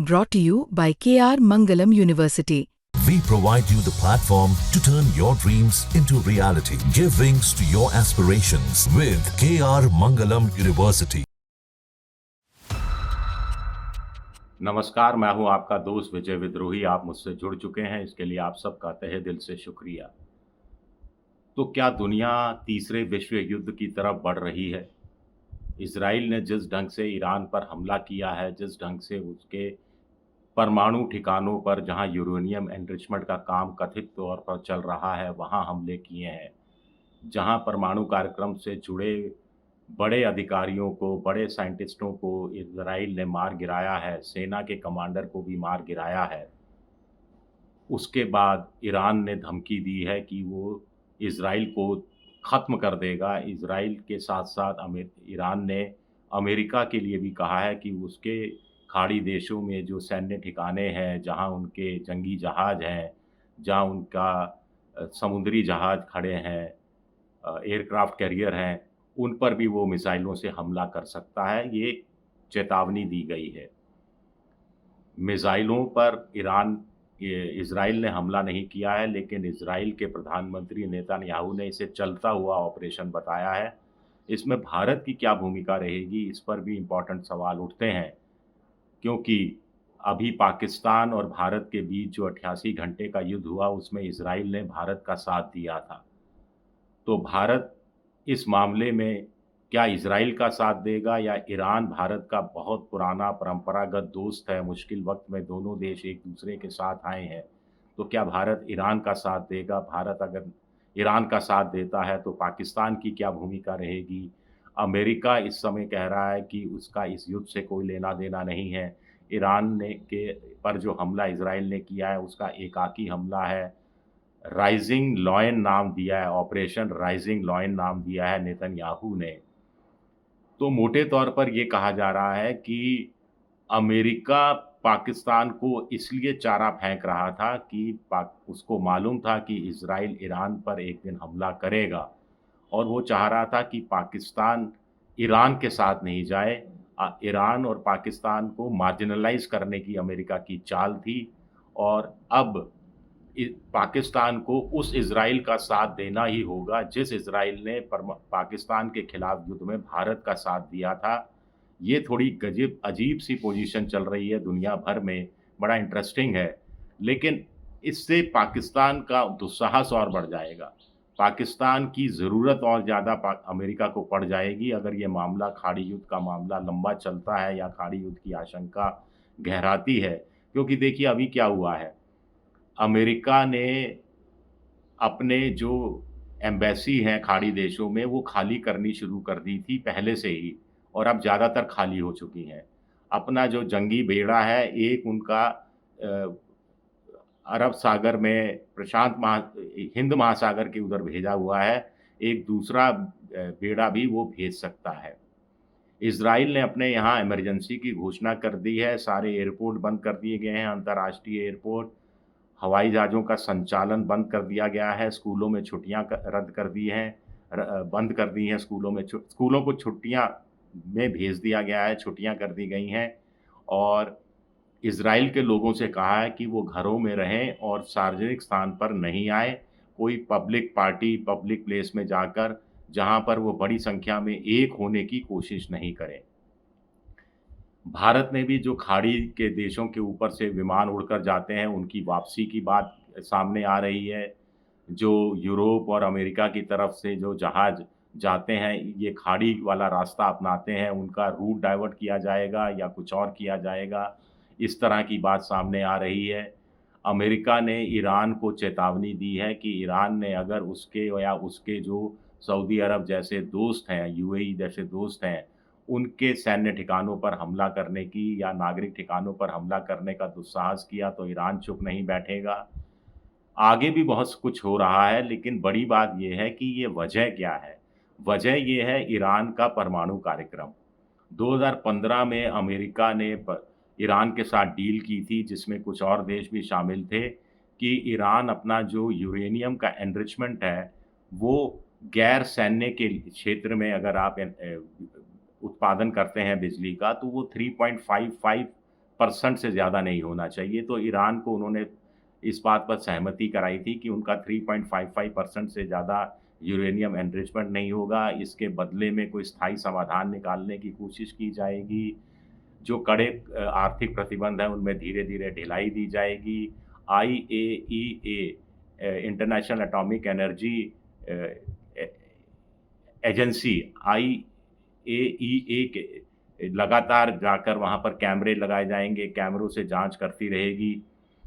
brought to you by KR Mangalam University. We provide you the platform to turn your dreams into reality. Give wings to your aspirations with KR Mangalam University. नमस्कार, मैं हूं आपका दोस्त विजय विद्रोही। आप मुझसे जुड़ चुके हैं, इसके लिए आप सबका तहे दिल से शुक्रिया। तो क्या दुनिया तीसरे विश्व युद्ध की तरफ बढ़ रही है? इजराइल ने जिस ढंग से ईरान पर हमला किया है, जिस ढंग से उसके परमाणु ठिकानों पर जहां यूरेनियम एनरिचमेंट का काम कथित तौर पर चल रहा है, वहां हमले किए हैं। जहां परमाणु कार्यक्रम से जुड़े बड़े अधिकारियों को, बड़े साइंटिस्टों को इजराइल ने मार गिराया है, सेना के कमांडर को भी मार गिराया है। उसके बाद ईरान ने धमकी दी है कि वो इजराइल को ख़त्म कर देगा। इजराइल के साथ-साथ ईरान ने अमेरिका के लिए भी कहा है कि उसके खाड़ी देशों में जो सैन्य ठिकाने हैं, जहां उनके जंगी जहाज़ हैं, जहां उनका समुद्री जहाज़ खड़े हैं, एयरक्राफ्ट कैरियर हैं, उन पर भी वो मिसाइलों से हमला कर सकता है। ये चेतावनी दी गई है। मिसाइलों पर इजराइल ने हमला नहीं किया है, लेकिन इजराइल के प्रधानमंत्री नेतन्याहू ने इसे चलता हुआ ऑपरेशन बताया है। इसमें भारत की क्या भूमिका रहेगी, इस पर भी इम्पोर्टेंट सवाल उठते हैं, क्योंकि अभी पाकिस्तान और भारत के बीच जो 88 घंटे का युद्ध हुआ, उसमें इजराइल ने भारत का साथ दिया था। तो भारत इस मामले में क्या इजराइल का साथ देगा, या ईरान भारत का बहुत पुराना परंपरागत दोस्त है, मुश्किल वक्त में दोनों देश एक दूसरे के साथ आए हैं, तो क्या भारत ईरान का साथ देगा? भारत अगर ईरान का साथ देता है तो पाकिस्तान की क्या भूमिका रहेगी? अमेरिका इस समय कह रहा है कि उसका इस युद्ध से कोई लेना देना नहीं है। ईरान ने के पर जो हमला इजराइल ने किया है, उसका एकाकी हमला है। राइजिंग लॉयन नाम दिया है, ऑपरेशन राइजिंग लॉयन नाम दिया है नेतन्याहू ने। तो मोटे तौर पर ये कहा जा रहा है कि अमेरिका पाकिस्तान को इसलिए चारा फेंक रहा था कि उसको मालूम था कि इजराइल ईरान पर एक दिन हमला करेगा, और वो चाह रहा था कि पाकिस्तान ईरान के साथ नहीं जाए। ईरान और पाकिस्तान को मार्जिनलाइज करने की अमेरिका की चाल थी, और अब पाकिस्तान को उस इजराइल का साथ देना ही होगा जिस इजराइल ने पाकिस्तान के खिलाफ युद्ध में भारत का साथ दिया था। ये थोड़ी अजीब सी पोजीशन चल रही है दुनिया भर में, बड़ा इंटरेस्टिंग है। लेकिन इससे पाकिस्तान का दुस्साहस और बढ़ जाएगा। पाकिस्तान की ज़रूरत और ज़्यादा अमेरिका को पड़ जाएगी अगर ये मामला, खाड़ी युद्ध का मामला लंबा चलता है या खाड़ी युद्ध की आशंका गहराती है। क्योंकि देखिए अभी क्या हुआ है, अमेरिका ने अपने जो एम्बेसी हैं खाड़ी देशों में, वो खाली करनी शुरू कर दी थी पहले से ही, और अब ज़्यादातर खाली हो चुकी हैं। अपना जो जंगी बेड़ा है, एक उनका अरब सागर में हिंद महासागर के उधर भेजा हुआ है, एक दूसरा बेड़ा भी वो भेज सकता है। इज़राइल ने अपने यहाँ इमरजेंसी की घोषणा कर दी है, सारे एयरपोर्ट बंद कर दिए गए हैं, अंतर्राष्ट्रीय एयरपोर्ट, हवाई जहाज़ों का संचालन बंद कर दिया गया है, स्कूलों में छुट्टियाँ रद्द कर दी हैं, बंद कर दी हैं स्कूलों को छुट्टियाँ में भेज दिया गया है, छुट्टियाँ कर दी गई हैं, और इज़राइल के लोगों से कहा है कि वो घरों में रहें और सार्वजनिक स्थान पर नहीं आएँ, कोई पब्लिक पार्टी, पब्लिक प्लेस में जाकर जहाँ पर वो बड़ी संख्या में एक होने की कोशिश नहीं करें। भारत ने भी जो खाड़ी के देशों के ऊपर से विमान उड़कर जाते हैं, उनकी वापसी की बात सामने आ रही है। जो यूरोप और अमेरिका की तरफ से जो जहाज़ जाते हैं, ये खाड़ी वाला रास्ता अपनाते हैं, उनका रूट डाइवर्ट किया जाएगा या कुछ और किया जाएगा, इस तरह की बात सामने आ रही है। अमेरिका ने ईरान को चेतावनी दी है कि ईरान ने अगर उसके या उसके जो सऊदी अरब जैसे दोस्त हैं, यूएई जैसे दोस्त हैं, उनके सैन्य ठिकानों पर हमला करने की या नागरिक ठिकानों पर हमला करने का दुस्साहस किया तो ईरान चुप नहीं बैठेगा। आगे भी बहुत कुछ हो रहा है, लेकिन बड़ी बात ये है कि ये वजह क्या है? वजह ये है ईरान का परमाणु कार्यक्रम। 2015 में अमेरिका ने ईरान के साथ डील की थी, जिसमें कुछ और देश भी शामिल थे, कि ईरान अपना जो यूरेनियम का एनरिचमेंट है, वो गैर सैन्य के क्षेत्र में अगर आप उत्पादन करते हैं बिजली का, तो वो 3.55 3% से ज़्यादा नहीं होना चाहिए। तो ईरान को उन्होंने इस बात पर सहमति कराई थी कि उनका 3.55% से ज़्यादा यूरेनियम एनरिचमेंट नहीं होगा। इसके बदले में कोई स्थायी समाधान निकालने की कोशिश की जाएगी। जो कड़े आर्थिक प्रतिबंध हैं, उनमें धीरे-धीरे ढिलाई दी जाएगी। IAEA इंटरनेशनल एटॉमिक एनर्जी अ, ए एजेंसी IAEA के लगातार जाकर वहाँ पर कैमरे लगाए जाएँगे, कैमरों से जाँच करती रहेगी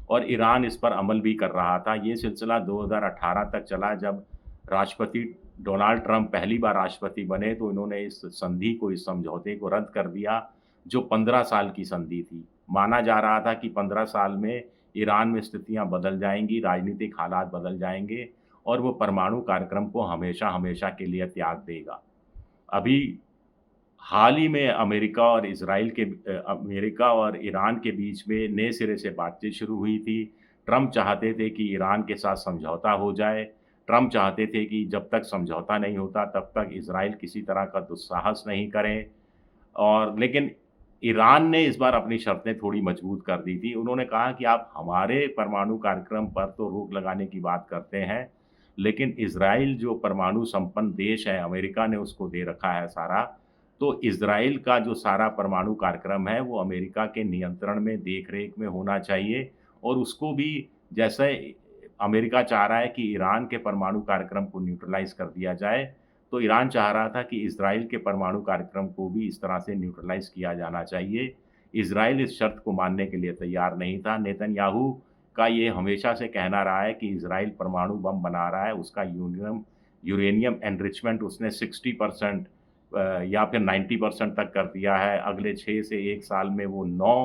और ईरान इस पर अमल भी कर रहा था। ये सिलसिला 2018 तक चला, जब राष्ट्रपति डोनाल्ड ट्रंप पहली बार राष्ट्रपति बने तो इन्होंने इस संधि को, इस समझौते को रद्द कर दिया, जो 15 साल की संधि थी। माना जा रहा था कि 15 साल में ईरान में स्थितियाँ बदल जाएँगी, राजनीतिक हालात बदल जाएँगे और वो परमाणु कार्यक्रम को हमेशा-हमेशा के लिए त्याग देगा। अभी हाल ही में अमेरिका और ईरान के बीच में नए सिरे से बातचीत शुरू हुई थी। ट्रंप चाहते थे कि ईरान के साथ समझौता हो जाए। ट्रंप चाहते थे कि जब तक समझौता नहीं होता तब तक इज़राइल किसी तरह का दुस्साहस नहीं करे, और लेकिन ईरान ने इस बार अपनी शर्तें थोड़ी मजबूत कर दी थी। उन्होंने कहा कि आप हमारे परमाणु कार्यक्रम पर तो रोक लगाने की बात करते हैं, लेकिन इज़राइल जो परमाणु संपन्न देश है, अमेरिका ने उसको दे रखा है सारा, तो इज़राइल का जो सारा परमाणु कार्यक्रम है वो अमेरिका के नियंत्रण में, देख-रेख में होना चाहिए और उसको भी, जैसे अमेरिका चाह रहा है कि ईरान के परमाणु कार्यक्रम को न्यूट्रलाइज़ कर दिया जाए, तो ईरान चाह रहा था कि इज़राइल के परमाणु कार्यक्रम को भी इस तरह से न्यूट्रलाइज़ किया जाना चाहिए। इज़राइल इस शर्त को मानने के लिए तैयार नहीं था। नेतन्याहू का ये हमेशा से कहना रहा है कि इज़राइल परमाणु बम बना रहा है, उसका यूरेनियम एनरिचमेंट उसने 60% या फिर 90% तक कर दिया है। अगले 6 से 1 साल में वो 9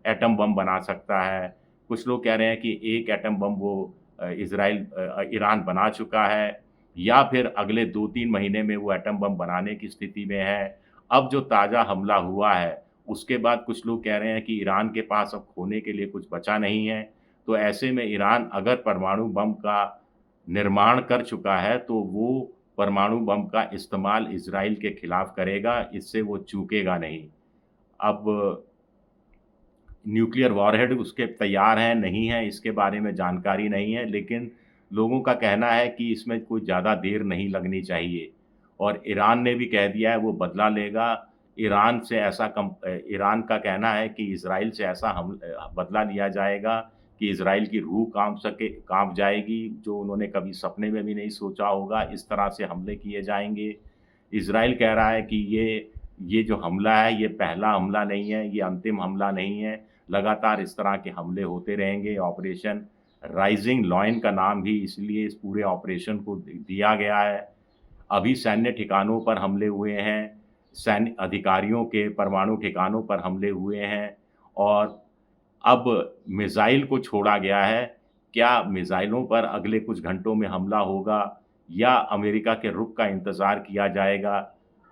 एटम बम बना सकता है। कुछ लोग कह रहे हैं कि 1 एटम बम वो ईरान बना चुका है, या फिर अगले 2-3 महीने में वो एटम बम बनाने की स्थिति में है। अब जो ताज़ा हमला हुआ है, उसके बाद कुछ लोग कह रहे हैं कि ईरान के पास अब खोने के लिए कुछ बचा नहीं है। तो ऐसे में ईरान अगर परमाणु बम का निर्माण कर चुका है, तो वो परमाणु बम का इस्तेमाल इज़राइल के खिलाफ करेगा, इससे वो चूकेगा नहीं। अब न्यूक्लियर वॉरहेड उसके तैयार हैं, नहीं हैं, इसके बारे में जानकारी नहीं है, लेकिन लोगों का कहना है कि इसमें कोई ज़्यादा देर नहीं लगनी चाहिए और ईरान ने भी कह दिया है वो बदला लेगा। ईरान का कहना है कि इज़राइल से ऐसा बदला लिया जाएगा कि इज़राइल की रूह काँप जाएगी, जो उन्होंने कभी सपने में भी नहीं सोचा होगा, इस तरह से हमले किए जाएँगे। इज़राइल कह रहा है कि ये जो हमला है, ये पहला हमला नहीं है, ये अंतिम हमला नहीं है, लगातार इस तरह के हमले होते रहेंगे। ऑपरेशन राइजिंग लॉयन का नाम भी इसलिए इस पूरे ऑपरेशन को दिया गया है। अभी सैन्य ठिकानों पर हमले हुए हैं, सैन्य अधिकारियों के परमाणु ठिकानों पर हमले हुए हैं और अब मिसाइल को छोड़ा गया है। क्या मिसाइलों पर अगले कुछ घंटों में हमला होगा या अमेरिका के रुख का इंतज़ार किया जाएगा?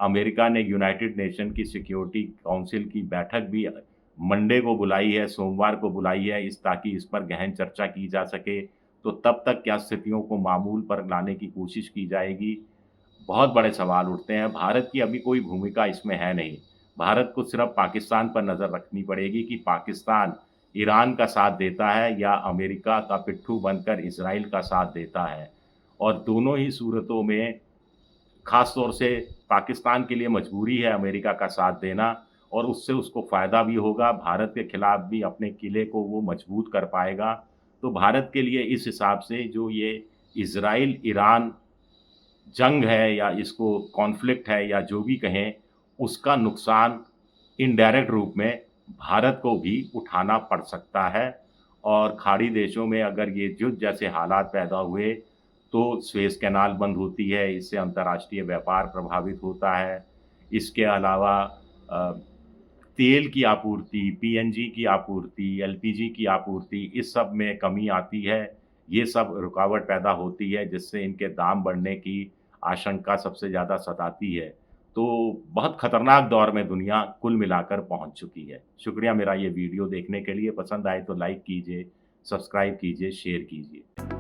अमेरिका ने यूनाइटेड नेशन की सिक्योरिटी काउंसिल की बैठक भी मंडे को बुलाई है, सोमवार को बुलाई है, ताकि इस पर गहन चर्चा की जा सके। तो तब तक क्या स्थितियों को मामूल पर लाने की कोशिश की जाएगी? बहुत बड़े सवाल उठते हैं। भारत की अभी कोई भूमिका इसमें है नहीं। भारत को सिर्फ पाकिस्तान पर नज़र रखनी पड़ेगी कि पाकिस्तान ईरान का साथ देता है या अमेरिका का पिट्ठू बनकर इज़राइल का साथ देता है। और दोनों ही सूरतों में ख़ास तौर से पाकिस्तान के लिए मजबूरी है अमेरिका का साथ देना और उससे उसको फ़ायदा भी होगा। भारत के खिलाफ भी अपने किले को वो मजबूत कर पाएगा। तो भारत के लिए इस हिसाब से जो ये इज़राइल-ईरान जंग है या इसको कॉन्फ्लिक्ट है या जो भी कहें, उसका नुकसान इनडायरेक्ट रूप में भारत को भी उठाना पड़ सकता है। और खाड़ी देशों में अगर ये युद्ध जैसे हालात पैदा हुए तो सुएज़ कैनाल बंद होती है, इससे अंतर्राष्ट्रीय व्यापार प्रभावित होता है। इसके अलावा तेल की आपूर्ति, पीएनजी की आपूर्ति, एलपीजी की आपूर्ति, इस सब में कमी आती है। ये सब रुकावट पैदा होती है जिससे इनके दाम बढ़ने की आशंका सबसे ज़्यादा सताती है। तो बहुत ख़तरनाक दौर में दुनिया कुल मिलाकर पहुंच चुकी है। शुक्रिया मेरा ये वीडियो देखने के लिए। पसंद आए तो लाइक कीजिए, सब्सक्राइब कीजिए, शेयर कीजिए।